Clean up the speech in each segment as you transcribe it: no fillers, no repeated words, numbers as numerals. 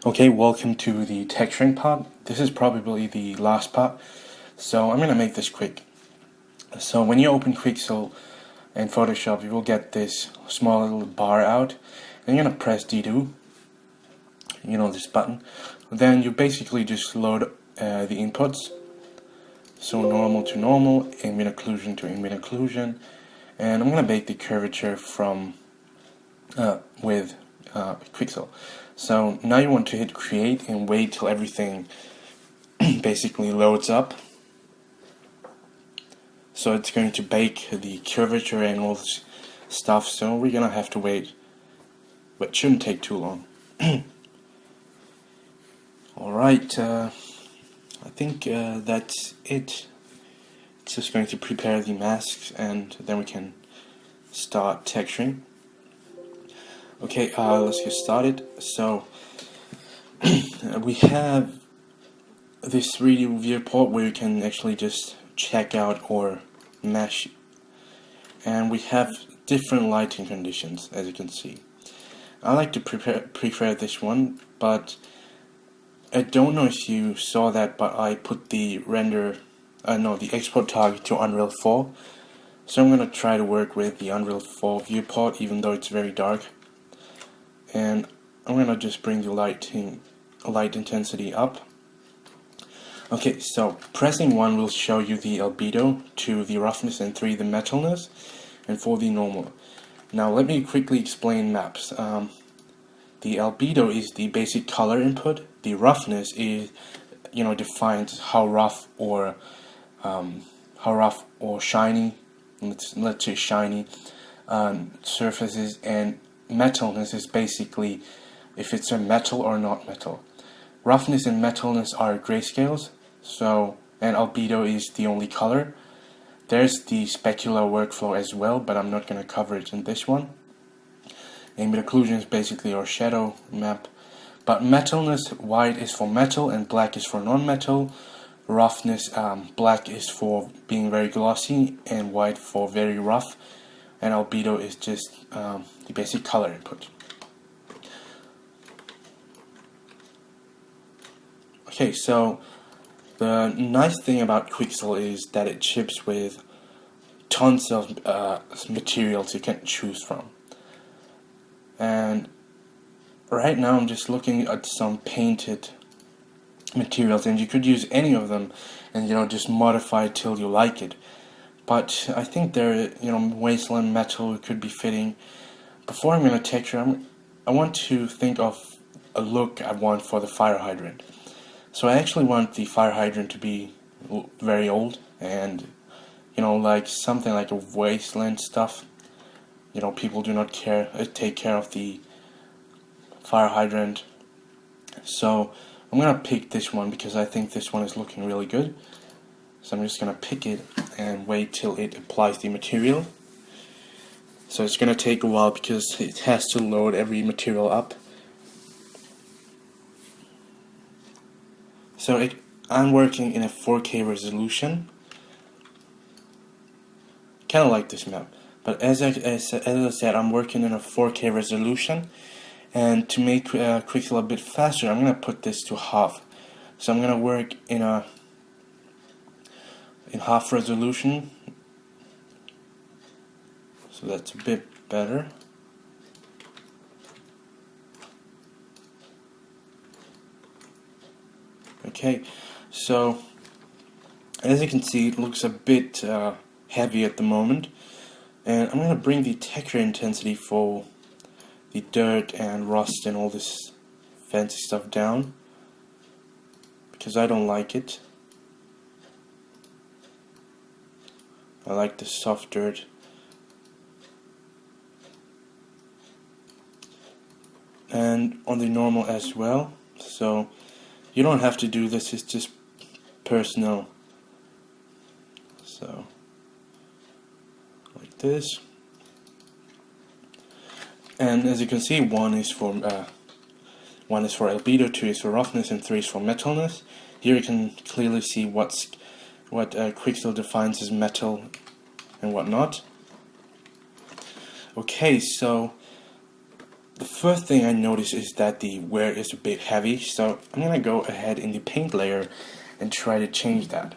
Okay, welcome to the texturing part. This is probably the last part, so I'm gonna make this quick. So when you open Quixel in Photoshop, you will get this small little bar out, and you're gonna press D2, this button. Then you basically just load the inputs. So normal to normal, ambient occlusion to ambient occlusion, and I'm gonna make the curvature from with Quixel. So now you want to hit create and wait till everything basically loads up. So it's going to bake the curvature and all this stuff, so we're gonna have to wait, but it shouldn't take too long. Alright, I think that's it. It's just going to prepare the masks and then we can start texturing. Okay, let's get started. So we have this 3D viewport where you can actually just check out or mesh, and we have different lighting conditions, as you can see. I like to prefer this one, but I don't know if you saw that, but I put the the export target to Unreal 4. So I'm gonna try to work with the Unreal 4 viewport, even though it's very dark. And I'm gonna just bring the light intensity up. Okay, so pressing 1 will show you the albedo, 2 the roughness, and 3 the metalness, and 4 the normal. Now let me quickly explain maps. The albedo is the basic color input. The roughness is, defines how rough or shiny, let's say shiny, surfaces, and metalness is basically if it's a metal or not metal. Roughness and metalness are grayscales, and albedo is the only color. There's the specular workflow as well, but I'm not going to cover it in this one. Ambient occlusion is basically our shadow map. But metalness, white is for metal and black is for non-metal. Roughness, black is for being very glossy and white for very rough. And albedo is just the basic color input. Okay, so the nice thing about Quixel is that it ships with tons of materials you can choose from. And right now I'm just looking at some painted materials, and you could use any of them and just modify it till you like it. But I think wasteland metal could be fitting. Before I'm going to texture, I want to think of a look I want for the fire hydrant. So I actually want the fire hydrant to be very old and, like something like a wasteland stuff. People do not take care of the fire hydrant. So I'm going to pick this one because I think this one is looking really good. So I'm just going to pick it and wait till it applies the material. So it's going to take a while because it has to load every material up. So I'm working in a 4K resolution. Kind of like this map. But as I said, I'm working in a 4K resolution. And to make Quixel a bit faster, I'm going to put this to half. So I'm going to work in half resolution. So that's a bit better. Okay, so as you can see, it looks a bit heavy at the moment. And I'm going to bring the texture intensity for the dirt and rust and all this fancy stuff down, because I don't like it. I like the soft dirt. And on the normal as well. So you don't have to do this, it's just personal. So like this. And as you can see, 1 is for albedo, 2 is for roughness, and 3 is for metalness. Here you can clearly see what Quixel defines as metal and what not. Okay, so the first thing I notice is that the wear is a bit heavy, so I'm gonna go ahead in the paint layer and try to change that.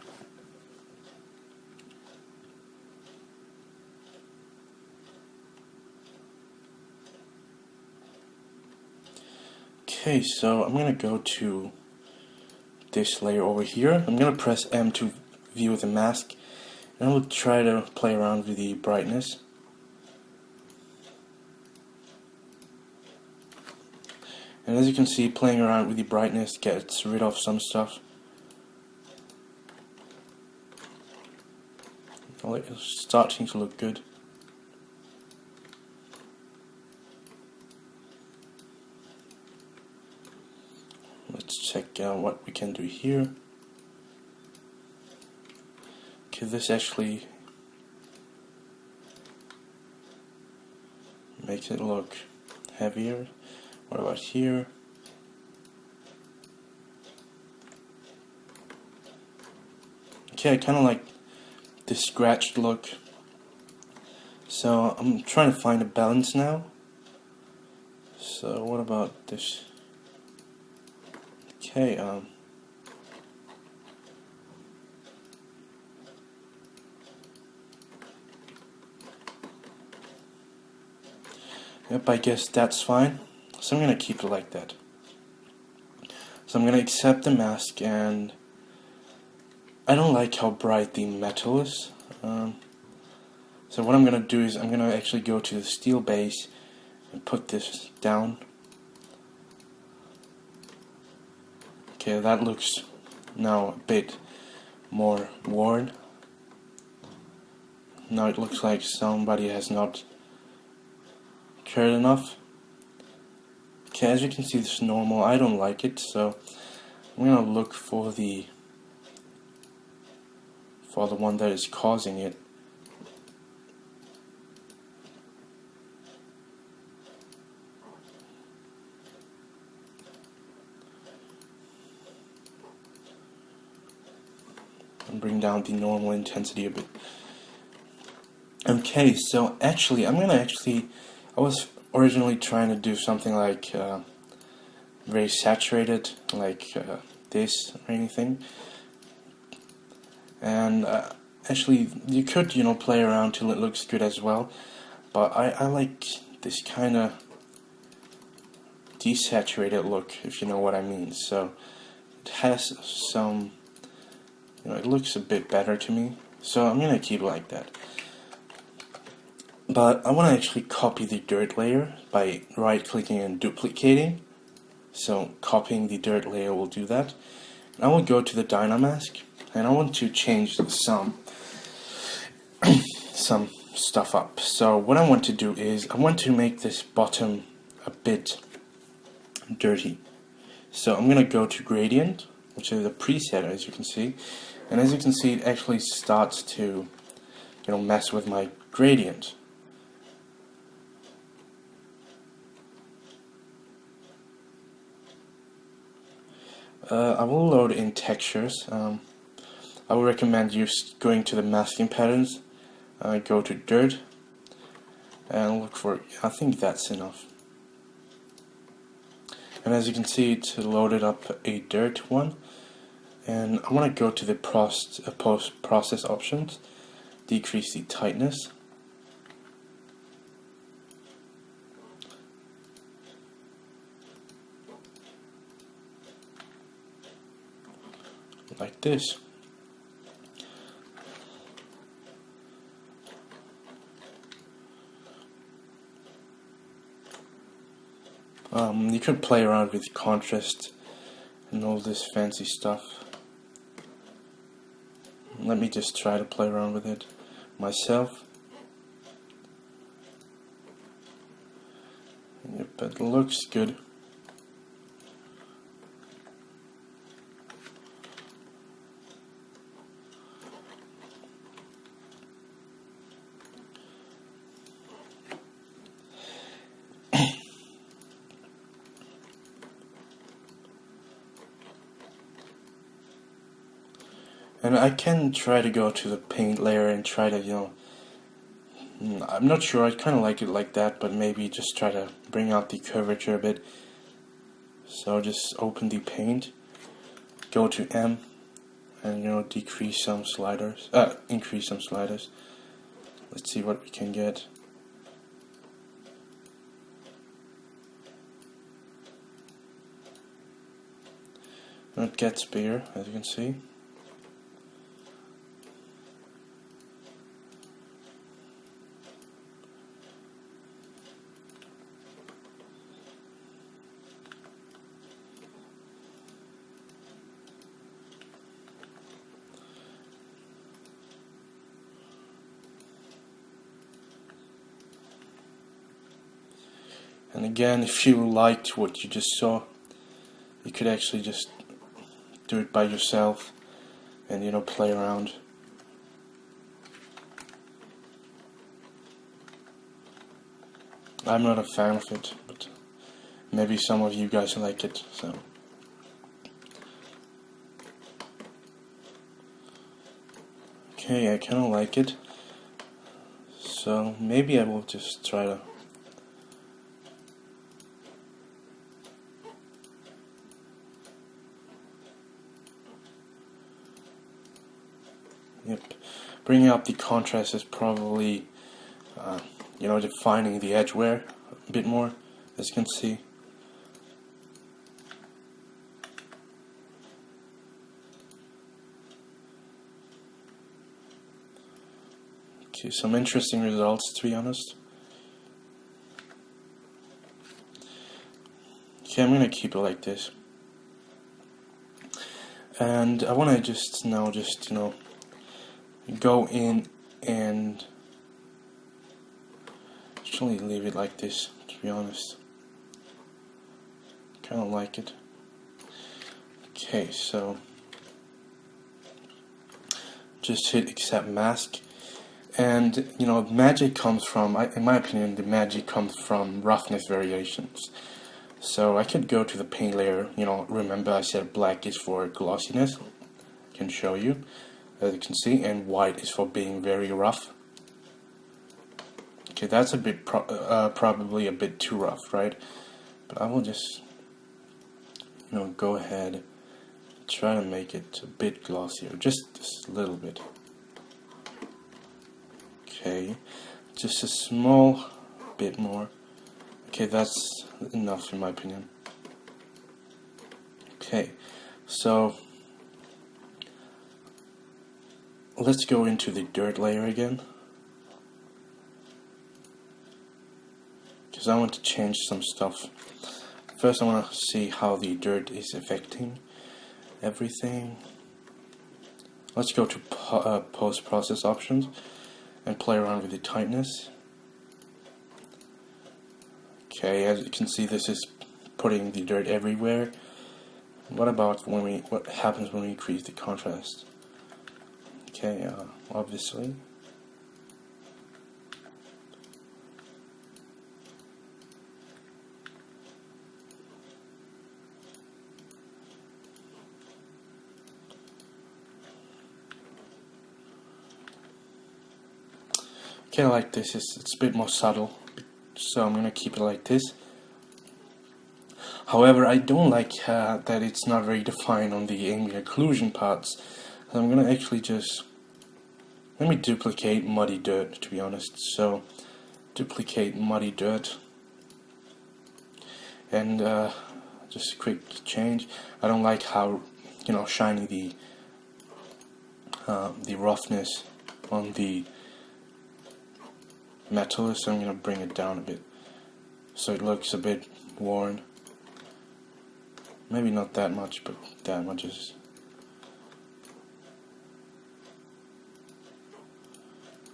Okay, so I'm gonna go to this layer over here. I'm gonna press M to view the mask, and I'll try to play around with the brightness. And as you can see, playing around with the brightness gets rid of some stuff. Well, it's starting to look good. Let's check out what we can do here. Okay, this actually makes it look heavier. What about here? Okay, I kind of like this scratched look. So I'm trying to find a balance now. So what about this? Okay, yep, I guess that's fine. So I'm gonna keep it like that. So I'm gonna accept the mask, and I don't like how bright the metal is. So what I'm gonna do is I'm gonna actually go to the steel base and put this down. Okay, that looks now a bit more worn. Now it looks like somebody has not cared enough. Okay, as you can see, this is normal. I don't like it, so I'm gonna look for the one that is causing it. And bring down the normal intensity a bit. Okay, so actually, I was originally trying to do something like very saturated, like this or anything. And actually, you could, play around till it looks good as well. But I like this kind of desaturated look, if you know what I mean. So it has some, it looks a bit better to me. So I'm gonna keep it like that. But I want to actually copy the dirt layer by right-clicking and duplicating. So copying the dirt layer will do that. And I will go to the Dynamask, and I want to change some stuff up. So what I want to do is I want to make this bottom a bit dirty. So I'm going to go to Gradient, which is a preset, as you can see. And as you can see, it actually starts to mess with my gradient. I will load in textures. I would recommend you going to the masking patterns, go to dirt, and look for, I think that's enough. And as you can see, it's loaded up a dirt one. And I want to go to the post-process options, decrease the tightness. Like this. You could play around with contrast and all this fancy stuff. Let me just try to play around with it myself. Yep, it looks good. And I can try to go to the paint layer and try to, I'm not sure, I kind of like it like that, but maybe just try to bring out the curvature a bit. So just open the paint, go to M, and decrease some sliders, increase some sliders. Let's see what we can get. And it gets bigger, as you can see. And again, if you liked what you just saw, you could actually just do it by yourself and play around. I'm not a fan of it, but maybe some of you guys like it, so. Okay, I kinda like it. So maybe I will just try to bringing up the contrast is probably defining the edge wear a bit more, as you can see. Okay, some interesting results, to be honest. Okay, I'm gonna keep it like this. And I wanna just go in and actually leave it like this, to be honest. Kinda like it. Okay, so just hit accept mask. And magic comes from, in my opinion, the magic comes from roughness variations. So I could go to the paint layer, remember I said black is for glossiness, I can show you, as you can see, and white is for being very rough. Okay, that's a bit, probably a bit too rough, right? But I will just, go ahead, try to make it a bit glossier, just a little bit. Okay, just a small bit more. Okay, that's enough in my opinion. Okay, so let's go into the dirt layer again, because I want to change some stuff. First I want to see how the dirt is affecting everything. Let's go to post-process options and play around with the tightness. Okay, as you can see, this is putting the dirt everywhere. What about what happens when we increase the contrast? Okay, obviously. Okay, I like this. It's a bit more subtle, so I'm gonna keep it like this. However, I don't like that it's not very defined on the ambient occlusion parts. So I'm gonna actually just let me duplicate muddy dirt, to be honest. So duplicate muddy dirt, and just a quick change. I don't like how shiny the roughness on the metal is, so I'm going to bring it down a bit so it looks a bit worn. Maybe not that much, but that much is.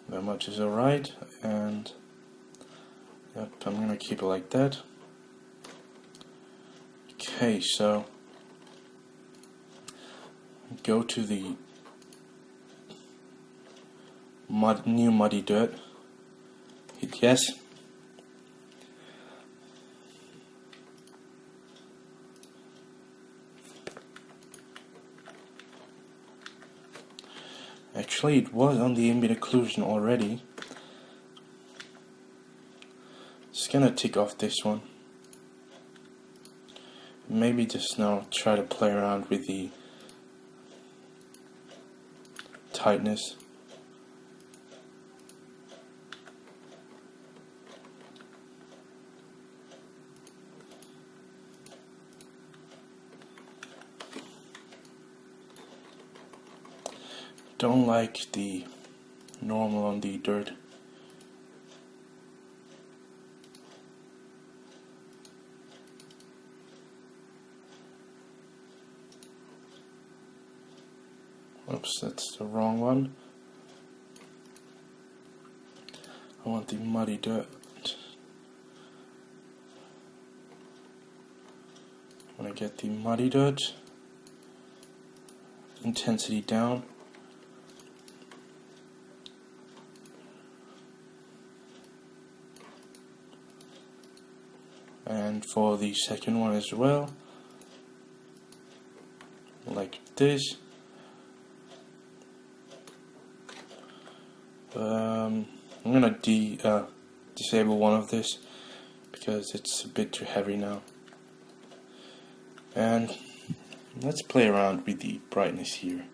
That much is alright, and yep, I'm going to keep it like that. Okay, so go to the new muddy dirt. Hit yes. Actually, it was on the ambient occlusion already, gonna tick off this one. Maybe just now try to play around with the tightness. Don't like the normal on the dirt. Oops, that's the wrong one. I want the muddy dirt. I want to get the muddy dirt. Intensity down. And for the second one as well, like this. I'm gonna disable one of this because it's a bit too heavy now. And let's play around with the brightness here.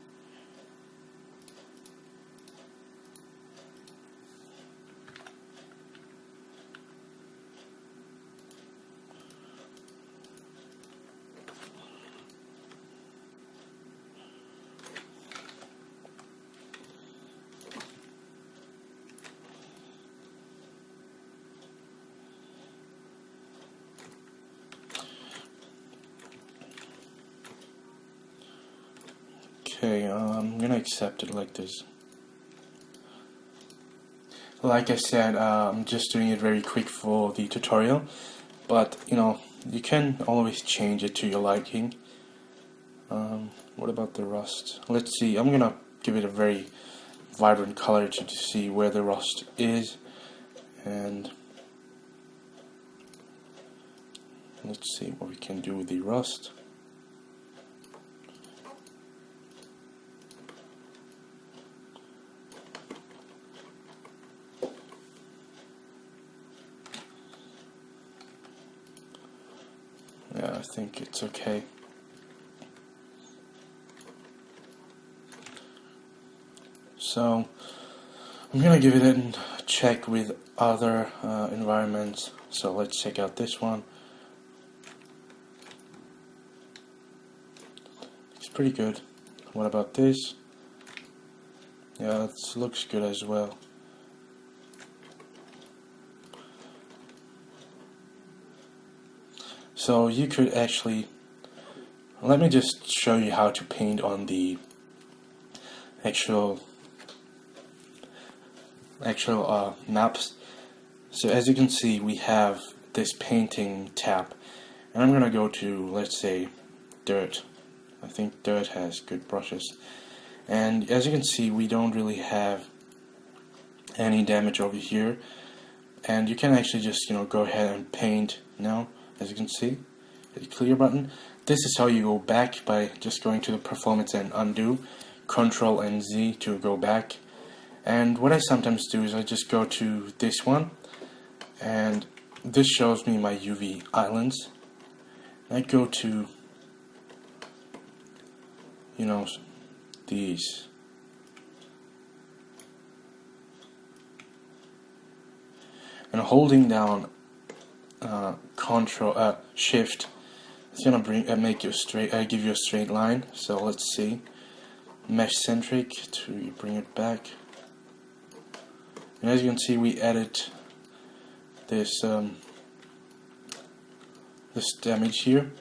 Okay, I'm gonna accept it like this. Like I said, I'm just doing it very quick for the tutorial, but you know, you can always change it to your liking. What about the rust? Let's see, I'm gonna give it a very vibrant color to see where the rust is, and let's see what we can do with the rust. Yeah, I think it's okay. So I'm gonna give it a check with other environments. So let's check out this one. It's pretty good. What about this? Yeah, it looks good as well. So you could actually, let me just show you how to paint on the actual maps. So as you can see, we have this painting tab, and I'm gonna go to, let's say, dirt. I think dirt has good brushes, and as you can see, we don't really have any damage over here, and you can actually just go ahead and paint now. As you can see, hit the clear button. This is how you go back, by just going to the performance and undo, Control and Z to go back. And what I sometimes do is I just go to this one, and this shows me my UV islands. I go to these, and holding down Control Shift, it's gonna make you straight, give you a straight line. So let's see, mesh centric to bring it back. And as you can see, we added this this damage here.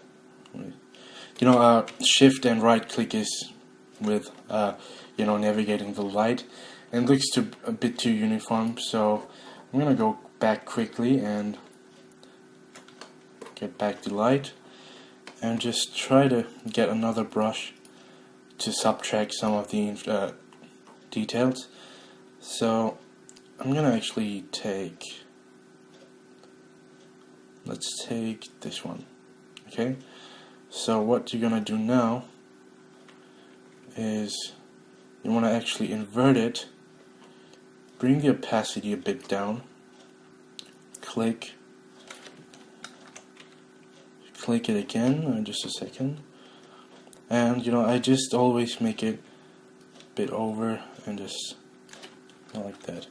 Shift and right click is with navigating the light, and it looks a bit too uniform. So I'm gonna go back quickly and get back the light, and just try to get another brush to subtract some of the details. So I'm gonna actually let's take this one. Okay, so what you're gonna do now is you want to actually invert it, bring the opacity a bit down, click, click it again, just a second, and you know, I just always make it a bit over and just like that.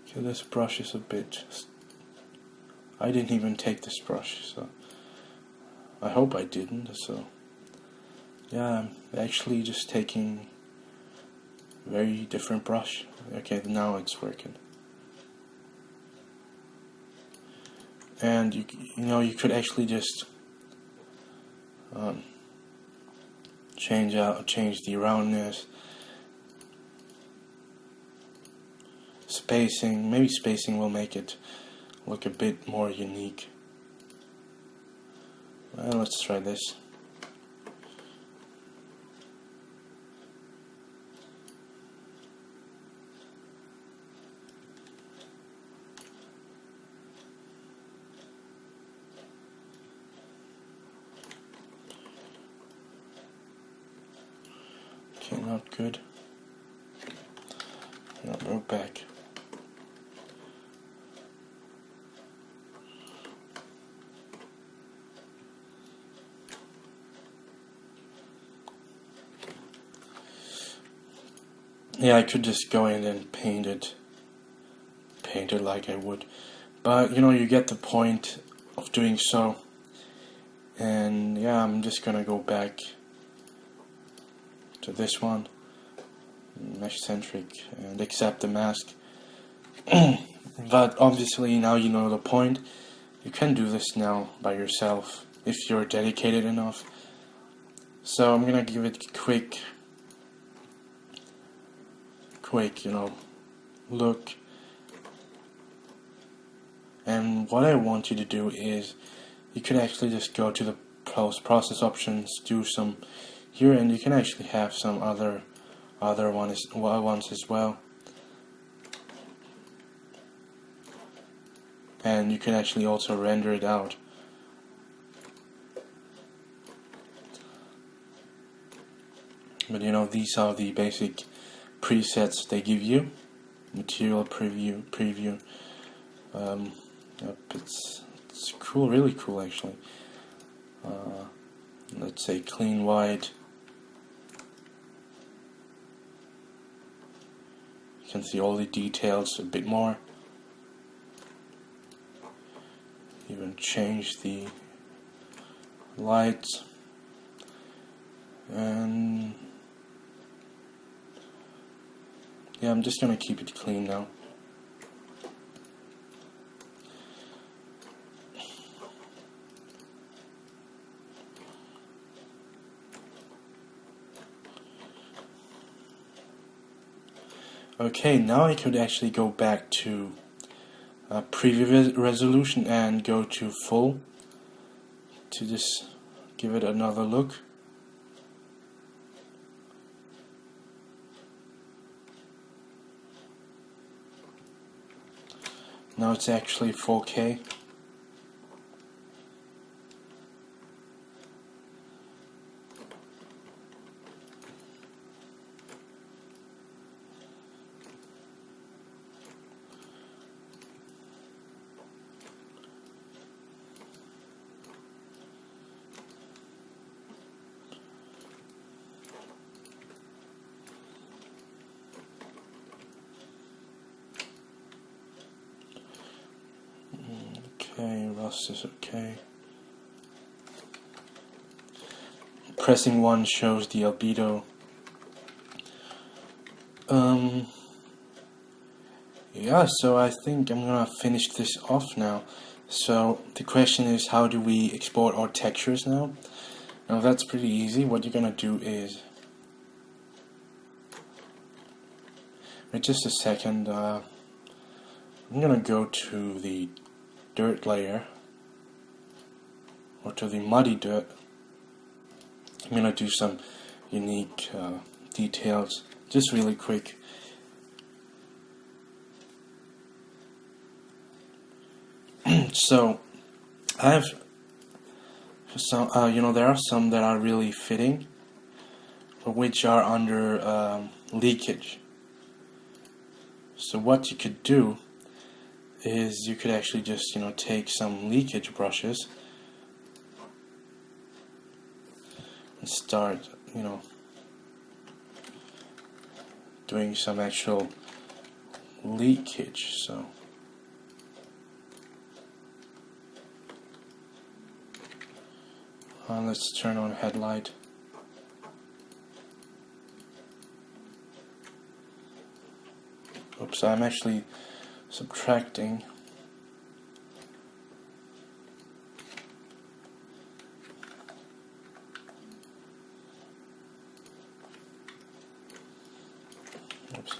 Okay, this brush is a bit, I didn't even take this brush, so I hope I didn't. So yeah, I'm actually just taking a very different brush. Okay, now it's working. And you know, you could actually just change the roundness, spacing. Maybe spacing will make it look a bit more unique. Well, let's try this. Okay, not good. Now go back. Yeah, I could just go in and paint it like I would, but you know, you get the point of doing so. And yeah, I'm just gonna go back to this one, mesh centric, and accept the mask. But obviously now you know the point. You can do this now by yourself if you're dedicated enough. So I'm gonna give it a quick, you know, look. And what I want you to do is, you can actually just go to the process options, do some here, and you can actually have some other ones as well. And you can actually also render it out. But you know, these are the basic presets they give you. Material preview. Yep, it's cool, really cool actually. Let's say clean white. You can see all the details a bit more. Even change the lights, and yeah, I'm just gonna keep it clean now. Okay, now I could actually go back to preview resolution and go to full to just give it another look. Now it's actually 4K. Okay, rust is okay. Pressing 1 shows the albedo. Yeah, so I think I'm gonna finish this off now. So the question is, how do we export our textures now? Now that's pretty easy. What you're gonna do is, wait just a second, I'm gonna go to the dirt layer, or to the muddy dirt. I'm gonna do some unique details, just really quick. So I have some, you know, there are some that are really fitting, which are under leakage. So what you could do is you could actually just, take some leakage brushes and start, doing some actual leakage. So let's turn on headlight. Oops, I'm actually subtracting. Oops.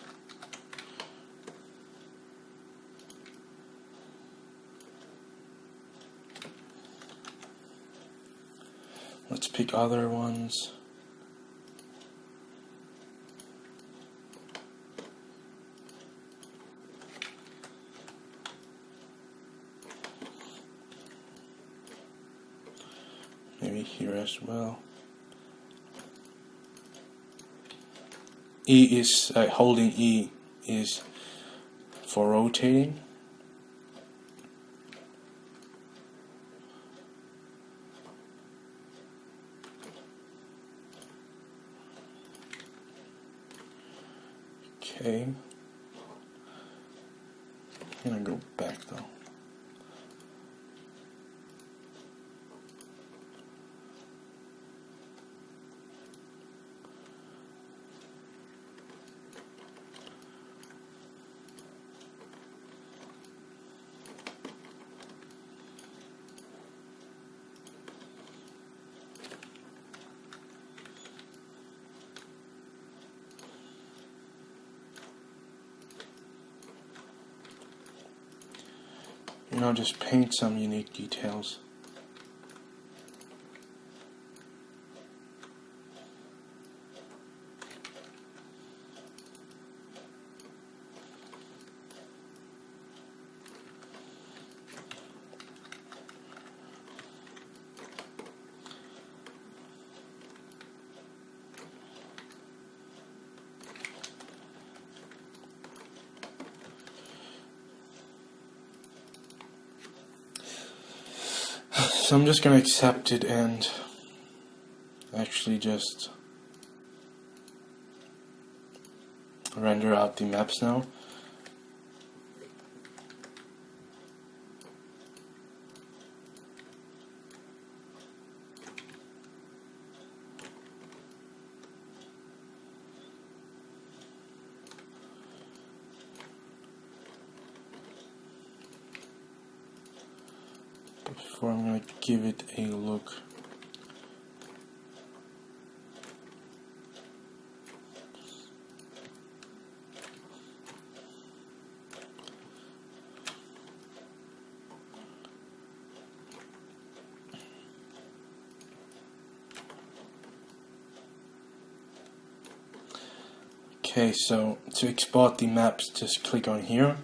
Let's pick other ones. Maybe here as well. E is holding E is for rotating. Okay. I'm gonna go back though. Just paint some unique details. So I'm just going to accept it and actually just render out the maps now. Before I'm going to give it a look. Okay, so to export the maps, just click on here,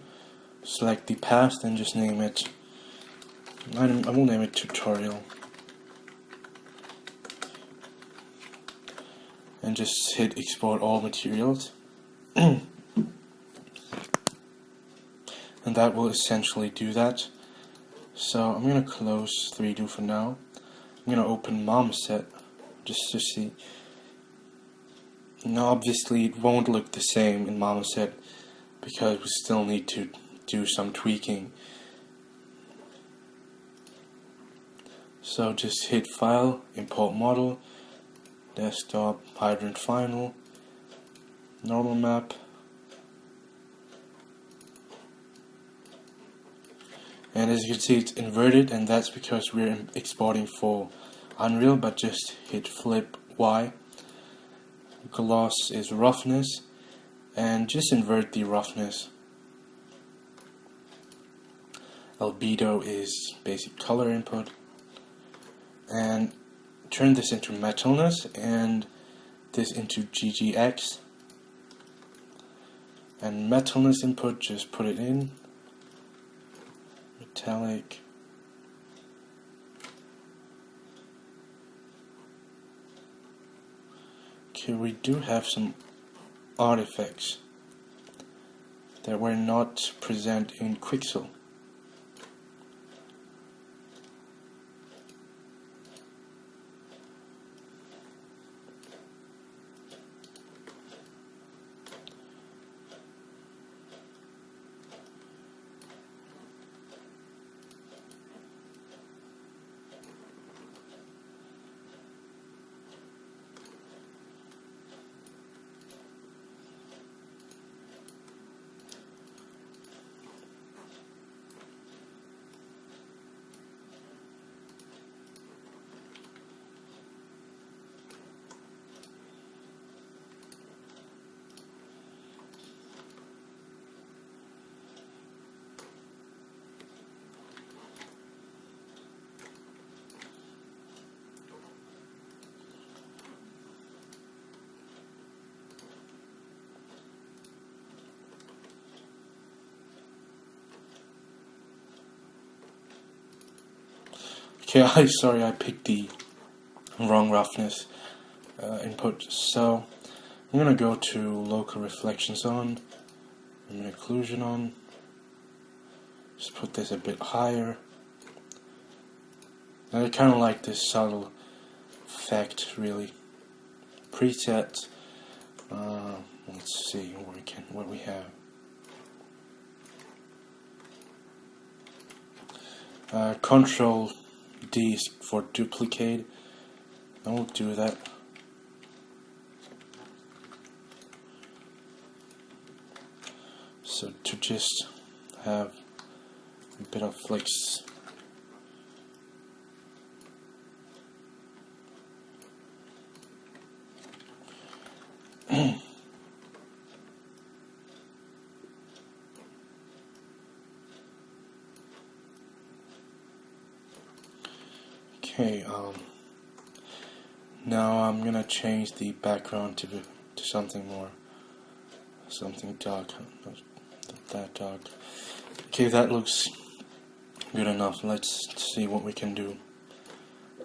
select the path, and just name it. I will name it tutorial, and just hit export all materials, and that will essentially do that. So I'm going to close 3Do for now. I'm going to open marmorset just to see. Now obviously it won't look the same in marmorset because we still need to do some tweaking. So just hit File, Import Model, Desktop, Hydrant Final, Normal Map, and as you can see it's inverted, and that's because we're exporting for Unreal, but just hit Flip Y. Gloss is roughness, and just invert the roughness. Albedo is basic color input. And turn this into metalness and this into GGX, and metalness input, just put it in metallic, okay. We do have some artifacts that were not present in quixel. Okay, sorry, I picked the wrong roughness input. So I'm gonna go to local reflection zone, and occlusion on. Just put this a bit higher. And I kind of like this subtle effect, really. Preset. Let's see what we have. Control D for duplicate. I will do that. So to just have a bit of flex. Okay, now I'm gonna change the background to something dark, not that dark. Okay, that looks good enough. Let's see what we can do.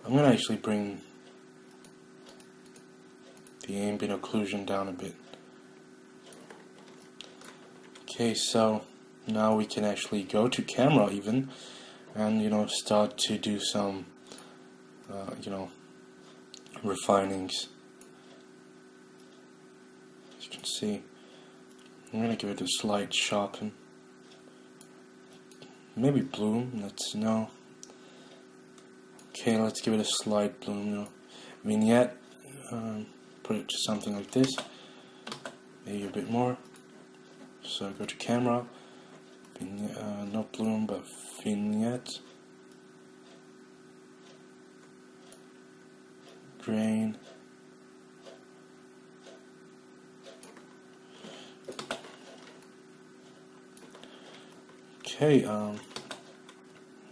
I'm gonna actually bring the ambient occlusion down a bit. Okay, so now we can actually go to camera even, and start to do some refinings. As you can see, I'm gonna give it a slight sharpen, maybe bloom. Okay, let's give it a slight bloom. Vignette, put it to something like this, maybe a bit more. So go to camera, not bloom but vignette. Grain. Okay,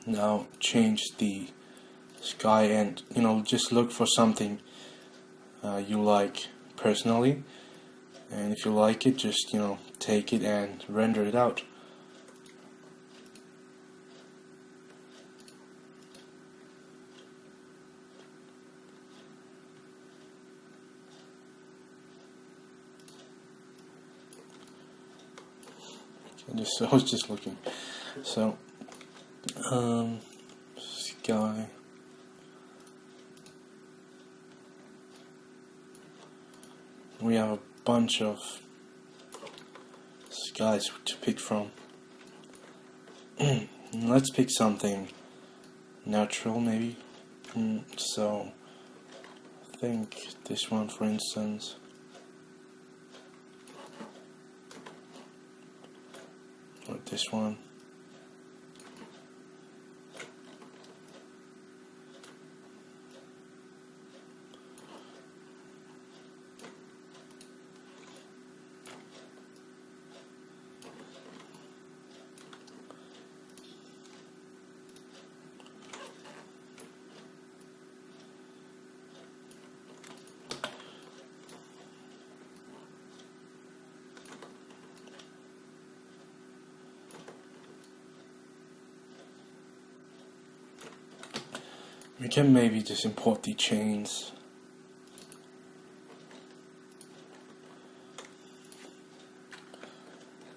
now change the sky and just look for something you like personally, and if you like it, just take it and render it out. I was just looking. So, sky. We have a bunch of skies to pick from. Let's pick something natural, maybe. So, I think this one, for instance. Or this one. We can maybe just import the chains.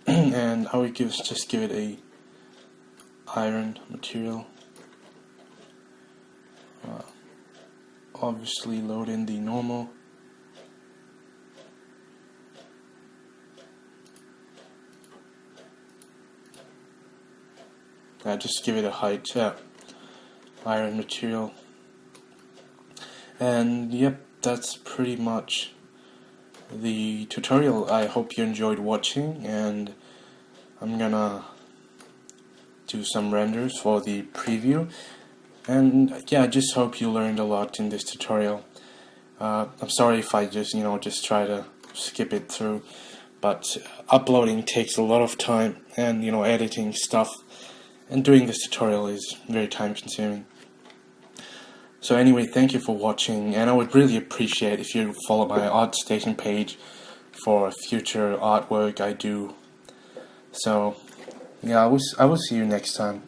And I would just give it a iron material. Obviously load in the normal. Just give it a height. Iron material, and yep, that's pretty much the tutorial. I hope you enjoyed watching, and I'm gonna do some renders for the preview, and yeah, I just hope you learned a lot in this tutorial. I'm sorry if I just try to skip it through, but uploading takes a lot of time, and editing stuff and doing this tutorial is very time consuming. So anyway, thank you for watching, and I would really appreciate if you follow my ArtStation page for future artwork I do. So yeah, I will see you next time.